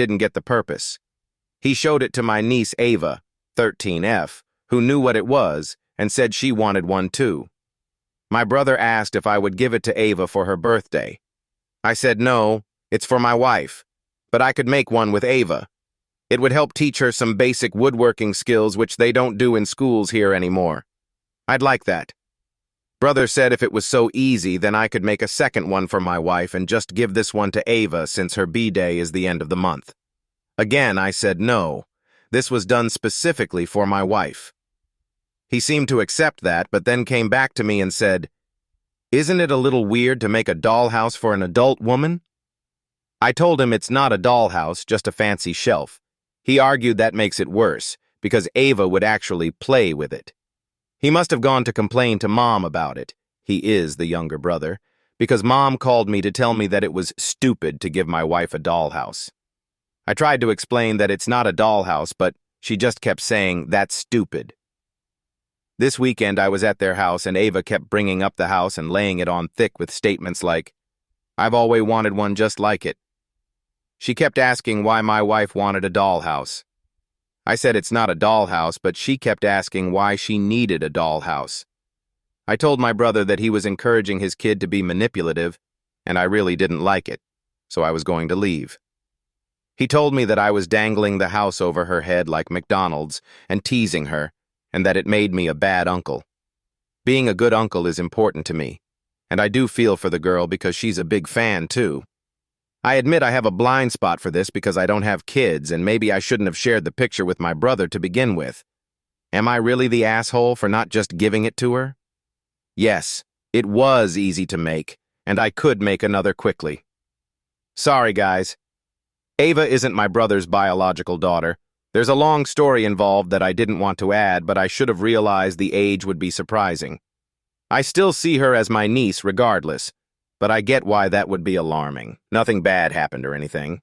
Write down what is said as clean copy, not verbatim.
didn't get the purpose. He showed it to my niece Ava, 13F, who knew what it was and said she wanted one too. My brother asked if I would give it to Ava for her birthday. I said no, it's for my wife, but I could make one with Ava. It would help teach her some basic woodworking skills which they don't do in schools here anymore. I'd like that. Brother said if it was so easy, then I could make a second one for my wife and just give this one to Ava since her B-day is the end of the month. Again, I said no. This was done specifically for my wife. He seemed to accept that, but then came back to me and said, "Isn't it a little weird to make a dollhouse for an adult woman?" I told him it's not a dollhouse, just a fancy shelf. He argued that makes it worse, because Ava would actually play with it. He must have gone to complain to Mom about it. He is the younger brother, because Mom called me to tell me that it was stupid to give my wife a dollhouse. I tried to explain that it's not a dollhouse, but she just kept saying, "That's stupid." This weekend I was at their house and Ava kept bringing up the house and laying it on thick with statements like, "I've always wanted one just like it." She kept asking why my wife wanted a dollhouse. I said it's not a dollhouse, but she kept asking why she needed a dollhouse. I told my brother that he was encouraging his kid to be manipulative, and I really didn't like it, so I was going to leave. He told me that I was dangling the house over her head like McDonald's and teasing her, and that it made me a bad uncle. Being a good uncle is important to me, and I do feel for the girl because she's a big fan too. I admit I have a blind spot for this because I don't have kids, and maybe I shouldn't have shared the picture with my brother to begin with. Am I really the asshole for not just giving it to her? Yes, it was easy to make, and I could make another quickly. Sorry, guys. Ava isn't my brother's biological daughter. There's a long story involved that I didn't want to add, but I should have realized the age would be surprising. I still see her as my niece regardless, but I get why that would be alarming. Nothing bad happened or anything.